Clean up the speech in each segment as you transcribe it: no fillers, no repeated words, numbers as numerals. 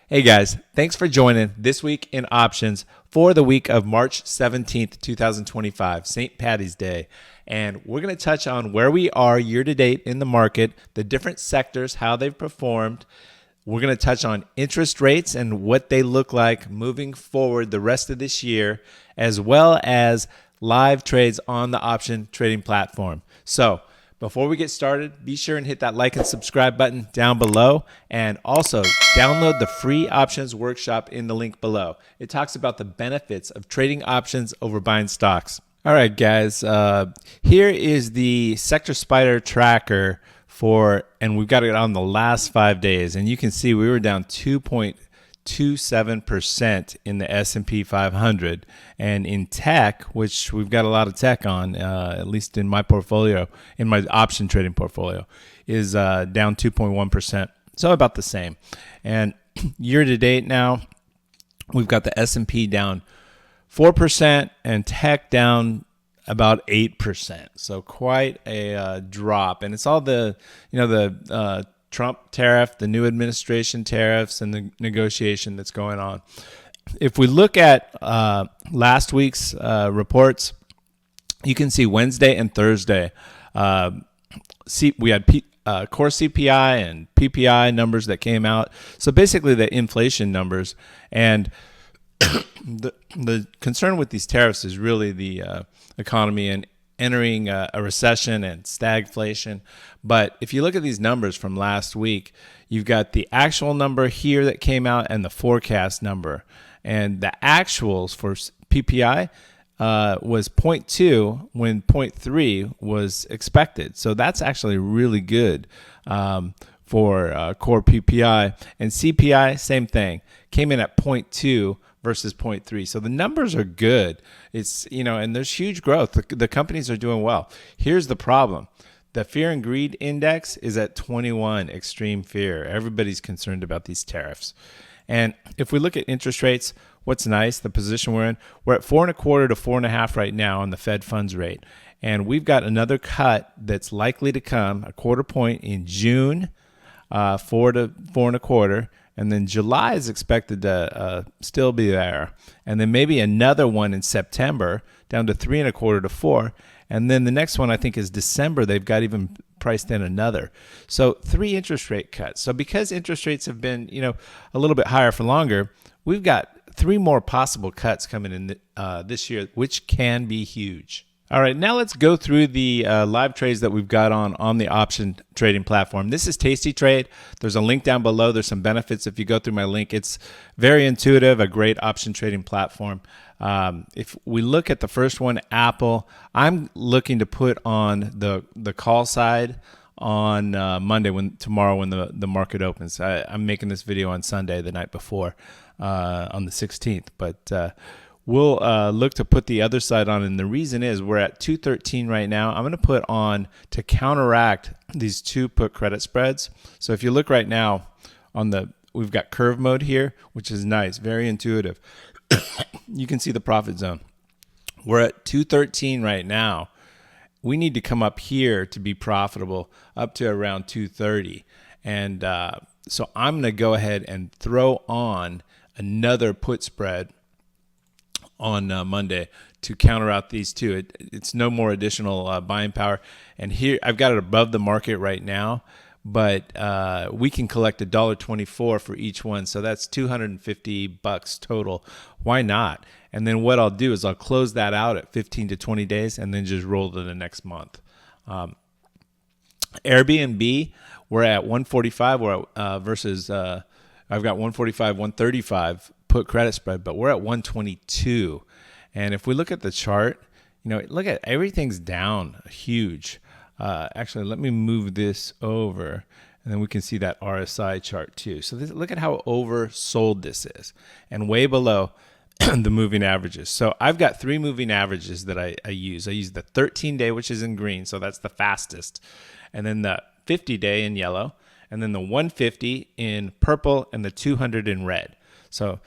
Hey guys, thanks for joining This Week in Options for the week of March 17th, 2025, St. Patty's Day. And we're going to touch on where we are year to date in the market, the different sectors, how they've performed. We're going to touch on interest rates and what they look like moving forward the rest of this year, as well as live trades on the option trading platform. So, before we get started, be sure and hit that like and subscribe button down below, and also download the free options workshop in the link below. It talks about the benefits of trading options over buying stocks. All right, guys, here is the Sector Spider tracker and we've got it on the last 5 days, and you can see we were down 2.27% in the S&P 500, and in tech, which we've got a lot of tech on, at least in my portfolio, in my option trading portfolio, is down 2.1%, so about the same. And year to date now, we've got the S&P down 4% and tech down about 8%, so quite a drop. And it's all the Trump tariff, the new administration tariffs, and the negotiation that's going on. If we look at last week's reports, you can see Wednesday and Thursday, we had core CPI and PPI numbers that came out. So basically the inflation numbers. And the concern with these tariffs is really the economy and entering a recession and stagflation. But if you look at these numbers from last week, you've got the actual number here that came out and the forecast number. And the actuals for PPI was 0.2 when 0.3 was expected. So that's actually really good for core PPI. And CPI, same thing, came in at 0.2 versus 0.3. So the numbers are good. It's, and there's huge growth. The companies are doing well. Here's the problem. The fear and greed index is at 21, extreme fear. Everybody's concerned about these tariffs. And if we look at interest rates, what's nice, the position we're in, we're at 4.25 to 4.5 right now on the Fed funds rate. And we've got another cut that's likely to come, a quarter point in June, 4 to 4.25. And then July is expected to still be there. And then maybe another one in September down to 3.25 to 4. And then the next one I think is December. They've got even priced in another. So 3 interest rate cuts. So because interest rates have been, a little bit higher for longer, we've got 3 more possible cuts coming in this year, which can be huge. All right, now let's go through the live trades that we've got on the option trading platform. This is Tasty Trade. There's a link down below. There's some benefits if you go through my link. It's very intuitive, a great option trading platform. If we look at the first one, Apple, I'm looking to put on the call side on Monday, tomorrow when the market opens. I'm making this video on Sunday, the night before, on the 16th, but we'll look to put the other side on, and the reason is we're at 213 right now. I'm going to put on to counteract these 2 put credit spreads. So if you look right now we've got curve mode here, which is nice, very intuitive. You can see the profit zone. We're at 213 right now. We need to come up here to be profitable up to around 230. And so I'm going to go ahead and throw on another put spread on Monday to counter out these 2. It's no more additional buying power. And here I've got it above the market right now, but we can collect $1.24 for each one. So that's $250 total. Why not? And then what I'll do is I'll close that out at 15 to 20 days and then just roll to the next month. Airbnb, we're at 145 versus I've got 145, 135 put credit spread, but we're at 122. And if we look at the chart, look at everything's down huge. Actually, let me move this over, and then we can see that RSI chart too. So look at how oversold this is, and way below the moving averages. So I've got 3 moving averages that I use. I use the 13-day, which is in green, so that's the fastest, and then the 50-day in yellow, and then the 150 in purple, and the 200 in red. So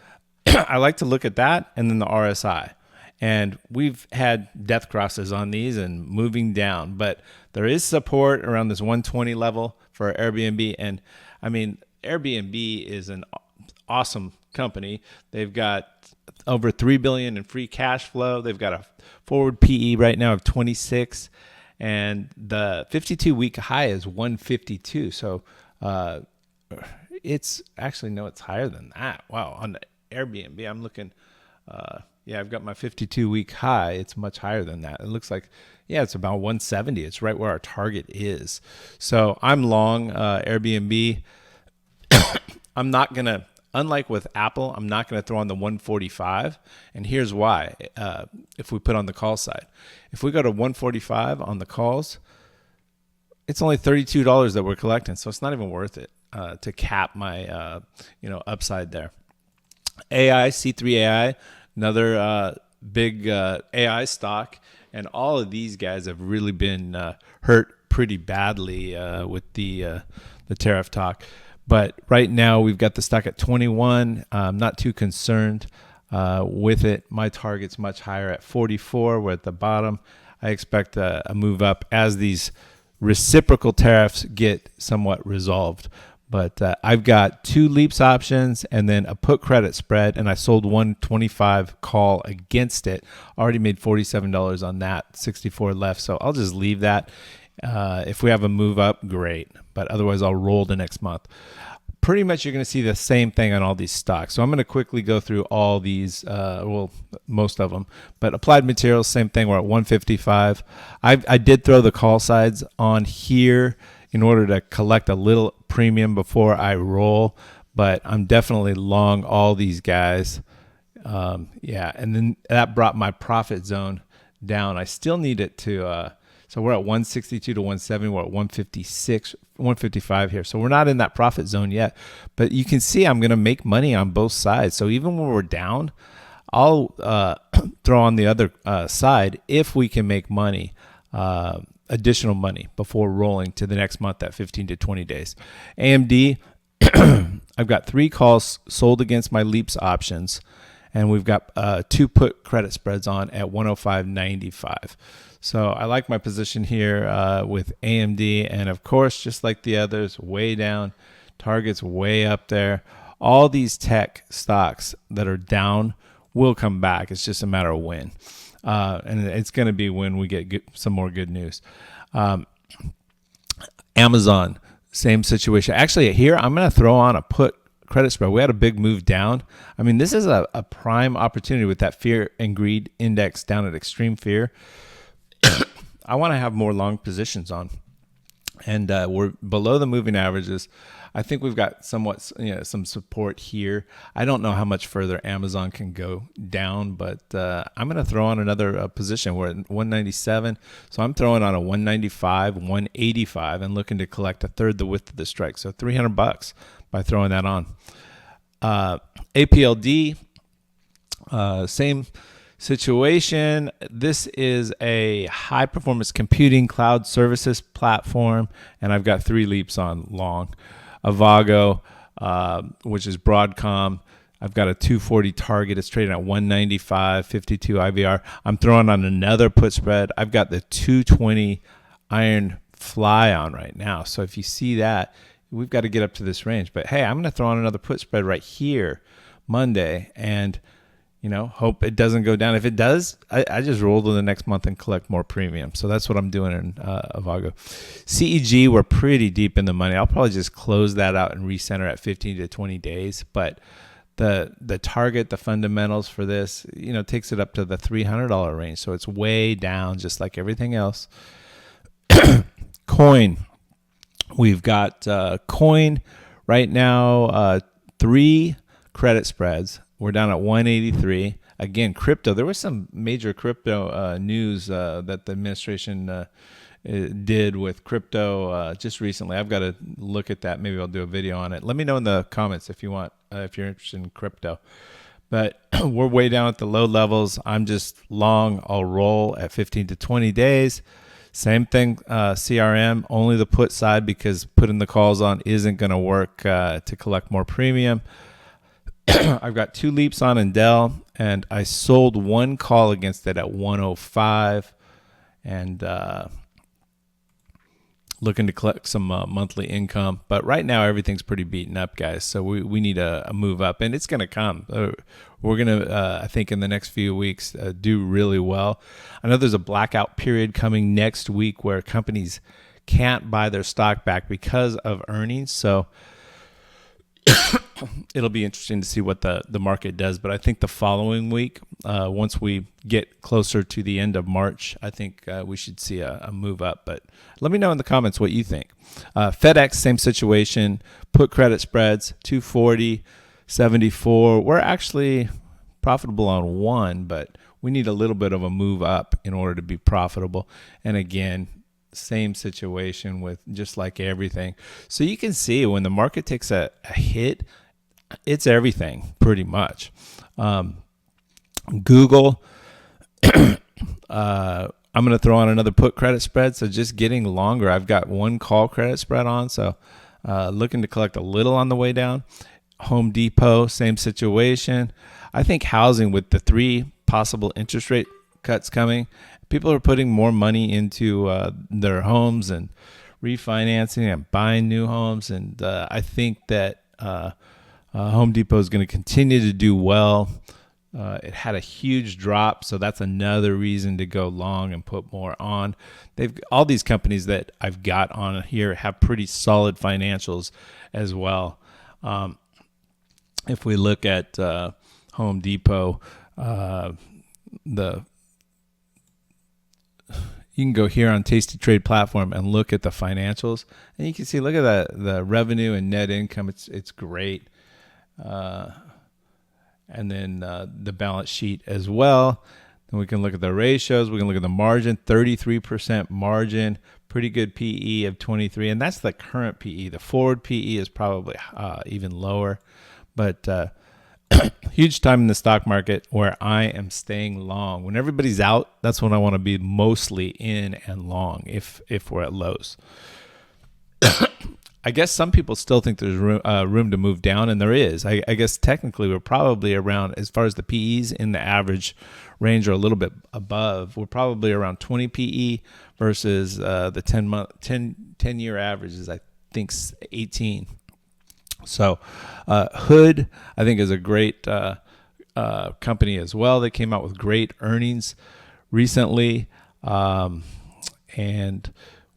I like to look at that, and then the RSI. And we've had death crosses on these and moving down, but there is support around this 120 level for Airbnb. And I mean, Airbnb is an awesome company. They've got over $3 billion in free cash flow. They've got a forward PE right now of 26, and the 52-week high is 152. So it's actually, no, it's higher than that. Wow. On the Airbnb, I'm looking. I've got my 52-week high. It's much higher than that. It looks like, it's about 170. It's right where our target is. So I'm long Airbnb. I'm not going to, unlike with Apple, I'm not going to throw on the 145. And here's why. If we put on the call side, if we go to 145 on the calls, it's only $32 that we're collecting. So it's not even worth it to cap my, upside there. C3 AI, another big AI stock. And all of these guys have really been hurt pretty badly with the tariff talk. But right now we've got the stock at 21. I'm not too concerned with it. My target's much higher at 44. We're at the bottom. I expect a move up as these reciprocal tariffs get somewhat resolved. But I've got 2 leaps options and then a put credit spread, and I sold 125 call against it. Already made $47 on that, 64 left. So I'll just leave that. If we have a move up, great. But otherwise, I'll roll the next month. Pretty much you're going to see the same thing on all these stocks. So I'm going to quickly go through all these, most of them. But Applied Materials, same thing. We're at 155. I did throw the call sides on here in order to collect a little premium before I roll. But I'm definitely long all these guys. And then that brought my profit zone down. I still need it to... So we're at 162 to 170. We're at 156, 155 here. So we're not in that profit zone yet. But you can see I'm going to make money on both sides. So even when we're down, I'll throw on the other side if we can make money, additional money before rolling to the next month at 15 to 20 days. AMD, I've got 3 calls sold against my leaps options. And we've got 2 put credit spreads on at 105.95. So I like my position here with AMD. And of course, just like the others, way down, targets way up there. All these tech stocks that are down will come back. It's just a matter of when. And it's going to be when we get some more good news. Amazon, same situation. Actually, here, I'm going to throw on a put credit spread. We had a big move down. I mean, this is a prime opportunity with that fear and greed index down at extreme fear. I want to have more long positions on, and we're below the moving averages. I think we've got somewhat, some support here. I don't know how much further Amazon can go down, but I'm going to throw on another position. We're at 197, so I'm throwing on a 195, 185, and looking to collect a third the width of the strike. So $300 by throwing that on. APLD, same situation. This is a high performance computing cloud services platform, and I've got 3 leaps on long. Avago, which is Broadcom, I've got a 240 target. It's trading at 195, 52 IVR. I'm throwing on another put spread. I've got the 220 iron fly on right now. So if you see that, we've got to get up to this range. But hey, I'm going to throw on another put spread right here Monday, and hope it doesn't go down. If it does, I just roll to the next month and collect more premium. So that's what I'm doing in Avago. CEG, we're pretty deep in the money. I'll probably just close that out and recenter at 15 to 20 days. But the target, the fundamentals for this, takes it up to the $300 range. So it's way down, just like everything else. Coin. We've got Coin right now, 3 credit spreads. We're down at 183. Again, crypto. There was some major crypto news that the administration did with crypto just recently. I've got to look at that. Maybe I'll do a video on it. Let me know in the comments if you want, if you're interested in crypto. But we're way down at the low levels. I'm just long. I'll roll at 15 to 20 days. Same thing, CRM, only the put side because putting the calls on isn't going to work to collect more premium. I've got 2 leaps on in Dell, and I sold 1 call against it at 105. And looking to collect some monthly income. But right now, everything's pretty beaten up, guys. So we need a move up, and it's going to come. We're going to, I think, in the next few weeks, do really well. I know there's a blackout period coming next week where companies can't buy their stock back because of earnings. So it'll be interesting to see what the market does. But I think the following week, once we get closer to the end of March, I think we should see a move up. But let me know in the comments what you think. FedEx, same situation. Put credit spreads, 240, 74. We're actually profitable on one, but we need a little bit of a move up in order to be profitable. And again, same situation with just like everything. So you can see when the market takes a hit, it's everything pretty much. Google, I'm going to throw on another put credit spread. So just getting longer. I've got one call credit spread on. So looking to collect a little on the way down. Home Depot, same situation. I think housing, with the 3 possible interest rate cuts coming, people are putting more money into their homes and refinancing and buying new homes. And I think that Home Depot is going to continue to do well. It had a huge drop, so that's another reason to go long and put more on. All these companies that I've got on here have pretty solid financials as well. If we look at Home Depot, you can go here on Tasty Trade platform and look at the financials, and you can see, look at the revenue and net income. It's great. And then the balance sheet as well. Then we can look at the ratios. We can look at the margin, 33% margin, pretty good PE of 23. And that's the current PE. The forward PE is probably even lower. But huge time in the stock market where I am staying long. When everybody's out, that's when I want to be mostly in and long if we're at lows. I guess some people still think there's room to move down, and there is. I guess technically we're probably around, as far as the PEs in the average range, or a little bit above. We're probably around 20 PE versus the 10-year average is, I think, 18. So Hood, I think, is a great company as well. They came out with great earnings recently. And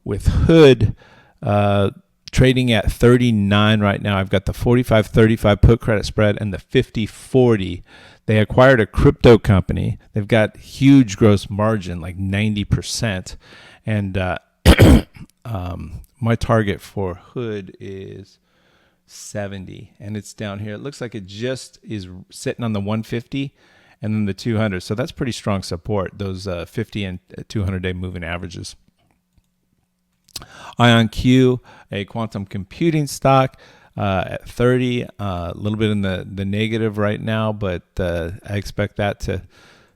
with Hood, trading at 39 right now. I've got the 45-35 put credit spread and the 50-40. They acquired a crypto company. They've got huge gross margin, like 90%. And my target for Hood is 70, and it's down here. It looks like it just is sitting on the 150 and then the 200. So that's pretty strong support, those 50 and 200-day moving averages. IonQ, a quantum computing stock, at 30, a little bit in the negative right now, but I expect that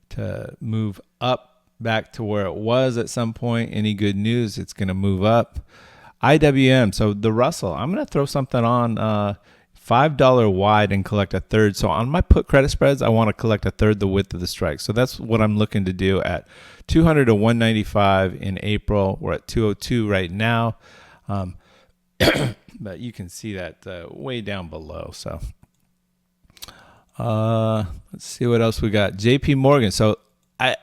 to move up back to where it was at some point. Any good news, it's going to move up. IWM, so the Russell, I'm going to throw something on $5 wide and collect a third. So on my put credit spreads, I want to collect a third the width of the strike. So that's what I'm looking to do at 200 to 195 in April. We're at 202 right now. But you can see that way down below. So let's see what else we got. JP Morgan. So I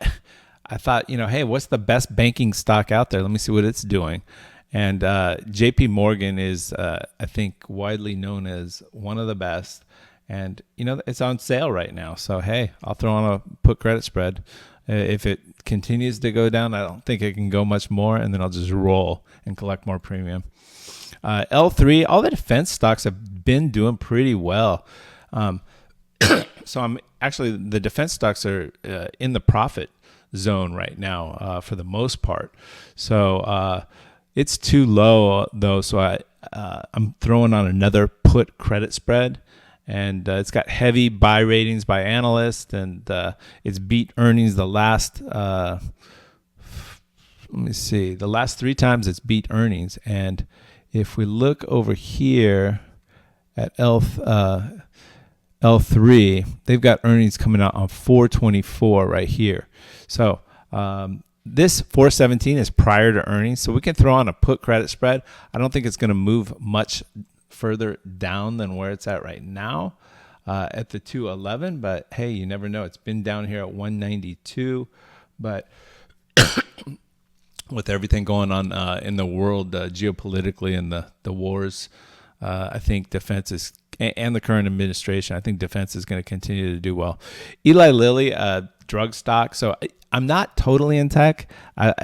thought, hey, what's the best banking stock out there? Let me see what it's doing. And JP Morgan is, I think, widely known as one of the best. And, it's on sale right now. So, hey, I'll throw on a put credit spread. If it continues to go down, I don't think it can go much more. And then I'll just roll and collect more premium. L3, all the defense stocks have been doing pretty well. So the defense stocks are in the profit zone right now for the most part. So, it's too low, though, so I'm throwing on another put credit spread, and it's got heavy buy ratings by analysts, and it's beat earnings the last, the last 3 times it's beat earnings. And if we look over here at L3, they've got earnings coming out on 4/24 right here. So this 417 is prior to earnings, so we can throw on a put credit spread. I don't think it's going to move much further down than where it's at right now at the 211, but hey, you never know. It's been down here at 192, but with everything going on in the world geopolitically and the wars, I think defense is, and the current administration, I think defense is going to continue to do well. Eli Lilly, drug stock. So I'm not totally in tech.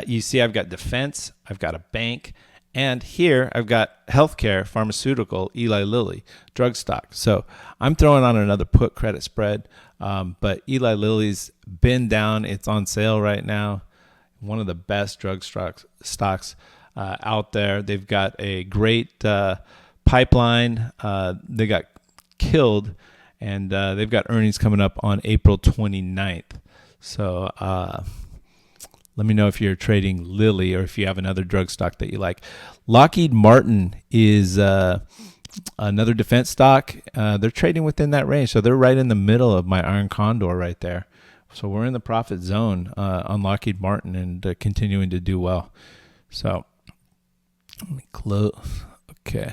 You see, I've got defense, I've got a bank, and here I've got healthcare, pharmaceutical, Eli Lilly, drug stock. So I'm throwing on another put credit spread, but Eli Lilly's been down. It's on sale right now. One of the best drug stocks out there. They've got a great pipeline. They got killed, and they've got earnings coming up on April 29th. So let me know if you're trading Lilly or if you have another drug stock that you like. Lockheed Martin is another defense stock. They're trading within that range, so they're right in the middle of my Iron Condor right there. So we're in the profit zone on Lockheed Martin and continuing to do well. So let me close. Okay.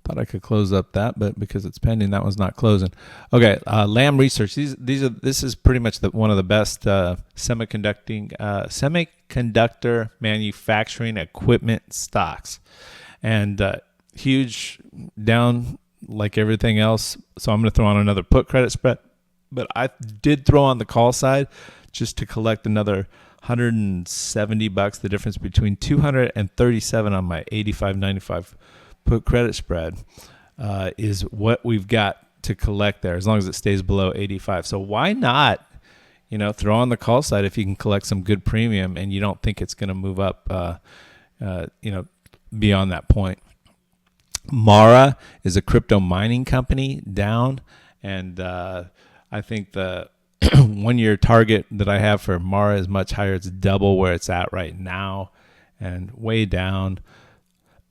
Thought I could close up that, but because it's pending, that one's not closing. Okay, Lam Research. This is pretty much one of the best semiconductor manufacturing equipment stocks, and huge down like everything else. So I'm going to throw on another put credit spread, but I did throw on the call side just to collect another $170. The difference between 237 on my 85.95 put credit spread is what we've got to collect there, as long as it stays below 85. So why not, throw on the call side if you can collect some good premium and you don't think it's going to move up, beyond that point. Mara is a crypto mining company down, and I think the 1 year target that I have for Mara is much higher. It's double where it's at right now and way down.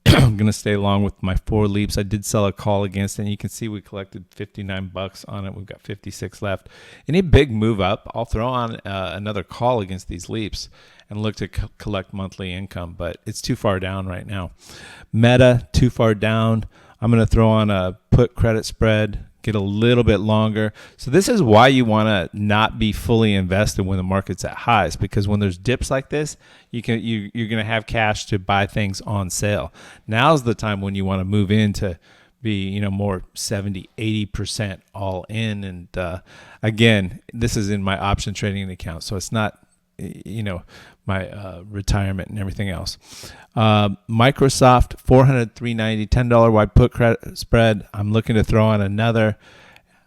I'm going to stay along with my 4 leaps. I did sell a call against it, and you can see we collected $59 on it. We've got 56 left. Any big move up, I'll throw on another call against these leaps and look to collect monthly income, but it's too far down right now. Meta, too far down. I'm going to throw on a put credit spread, get a little bit longer. So this is why you want to not be fully invested when the market's at highs, because when there's dips like this, you're going to have cash to buy things on sale. Now's the time when you want to move in to be more 70-80% all in. And again, this is in my option trading account, so it's not my retirement and everything else. Microsoft, $400, $390, $10 wide put credit spread. I'm looking to throw on another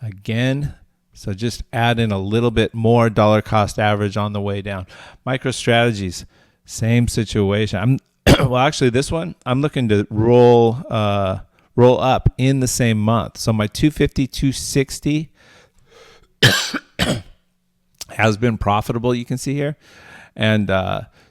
again. So just add in a little bit more dollar cost average on the way down. MicroStrategies, same situation. Actually this one, I'm looking to roll up in the same month. So my 250, 260 has been profitable, you can see here. And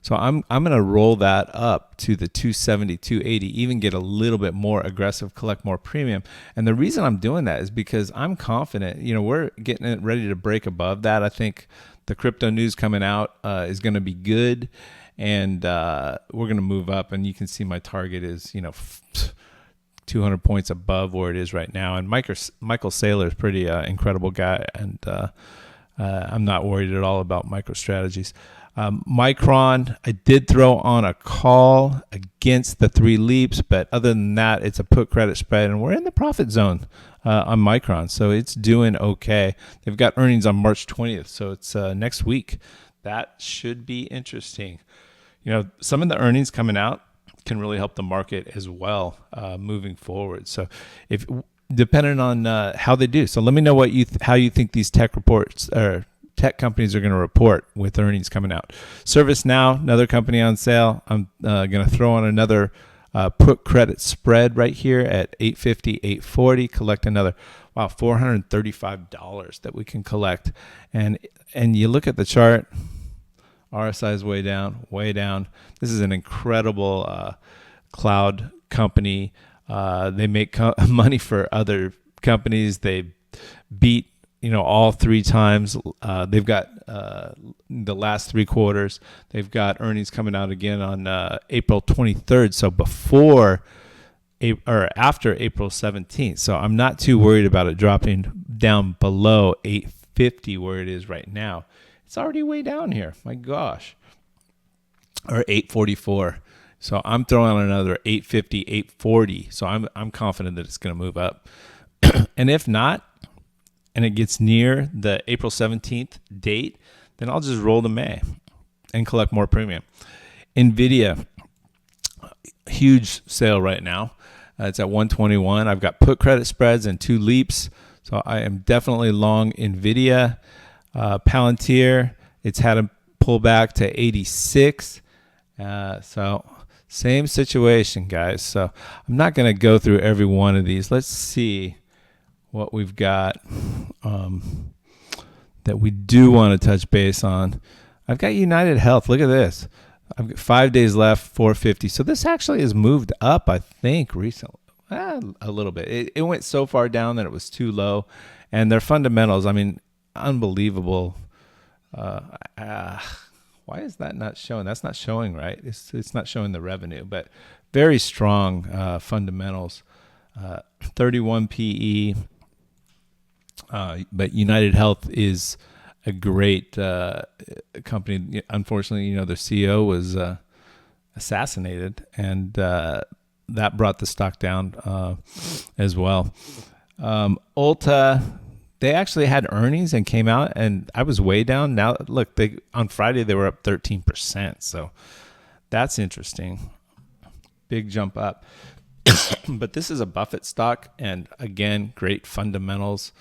so I'm going to roll that up to the 270, 280, even get a little bit more aggressive, collect more premium. And the reason I'm doing that is because I'm confident, we're getting it ready to break above that. I think the crypto news coming out is going to be good, and we're going to move up. And you can see my target is, 200 points above where it is right now. And Michael Saylor is pretty incredible guy, and I'm not worried at all about MicroStrategies. Micron, I did throw on a call against the 3 leaps, but other than that, it's a put credit spread, and we're in the profit zone on Micron, so it's doing okay. They've got earnings on March 20th, so it's next week. That should be interesting. Some of the earnings coming out can really help the market as well moving forward. So if depending on how they do. So let me know how you think these tech reports or tech companies are going to report with earnings coming out. ServiceNow, another company on sale. I'm going to throw on another put credit spread right here at 850, 840. Collect another $435 that we can collect. And you look at the chart, RSI is way down, way down. This is an incredible cloud company. They make money for other companies. They beat all 3 times. They've got the last 3 quarters. They've got earnings coming out again on April 23rd. So before or after April 17th. So I'm not too worried about it dropping down below 850 where it is right now. It's already way down here. My gosh. Or 844. So I'm throwing on another 850, 840. So I'm confident that it's going to move up. And if not, and it gets near the April 17th date, then I'll just roll to May and collect more premium. NVIDIA, huge sale right now. It's at 121. I've got put credit spreads and 2 leaps. So I am definitely long NVIDIA. Palantir, it's had a pullback to 86. So same situation, guys. So I'm not going to go through every one of these. Let's see what we've got that we do want to touch base on. I've got United Health. Look at this. I've got 5 days left, 450. So this actually has moved up, I think, recently. A little bit. It went so far down that it was too low. And their fundamentals, I mean, unbelievable. Why is that not showing? That's not showing right. It's not showing the revenue, but very strong fundamentals. 31 PE. But United Health is a great company. Unfortunately, their CEO was assassinated, and that brought the stock down as well. Ulta, they actually had earnings and came out, and I was way down. Now, look, on Friday they were up 13%, so that's interesting. Big jump up. But this is a Buffett stock, and again, great fundamentals.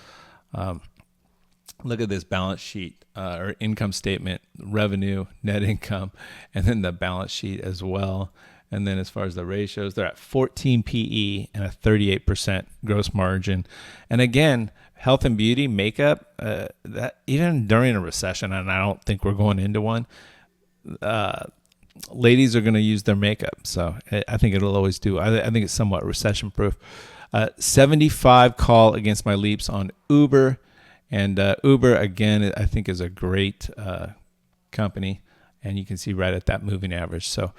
Look at this balance sheet or income statement, revenue, net income, and then the balance sheet as well. And then as far as the ratios, they're at 14 PE and a 38% gross margin. And again, health and beauty, makeup, that even during a recession, and I don't think we're going into one, ladies are going to use their makeup. So I think it'll always do. I think it's somewhat recession proof. 75 call against my leaps on Uber. And Uber, again, I think is a great company. And you can see right at that moving average. So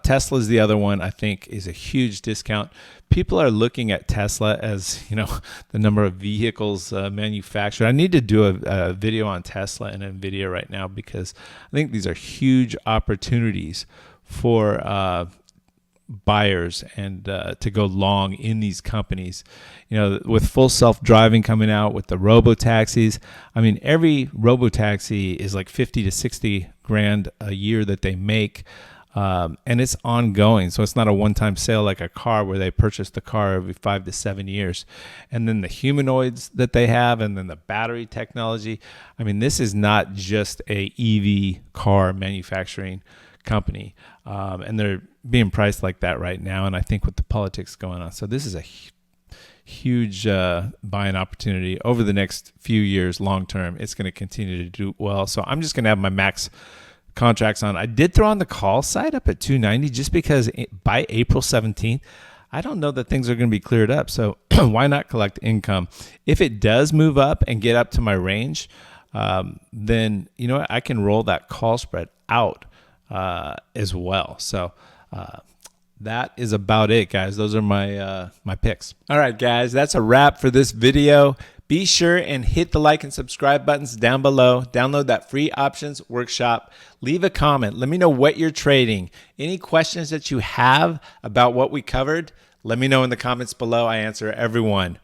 Tesla is the other one I think is a huge discount. People are looking at Tesla as, the number of vehicles manufactured. I need to do a video on Tesla and NVIDIA right now because I think these are huge opportunities for buyers and to go long in these companies. With full self-driving coming out, with the robo-taxis, I mean, every robo-taxi is like 50 to 60 grand a year that they make. And it's ongoing. So it's not a one-time sale like a car where they purchase the car every 5 to 7 years. And then the humanoids that they have, and then the battery technology. I mean, this is not just a EV car manufacturing company. And they're being priced like that right now. And I think with the politics going on. So this is a huge buying opportunity over the next few years. Long term, it's going to continue to do well. So I'm just going to have my max contracts on. I did throw on the call side up at 290 just because by April 17th, I don't know that things are going to be cleared up. So why not collect income? If it does move up and get up to my range, then I can roll that call spread out as well. So that is about it, guys. Those are my my picks. All right, guys, that's a wrap for this video. Be sure and hit the like and subscribe buttons down below. Download that free options workshop. Leave a comment. Let me know what you're trading. Any questions that you have about what we covered, let me know in the comments below. I answer everyone.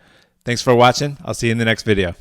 Thanks for watching. I'll see you in the next video.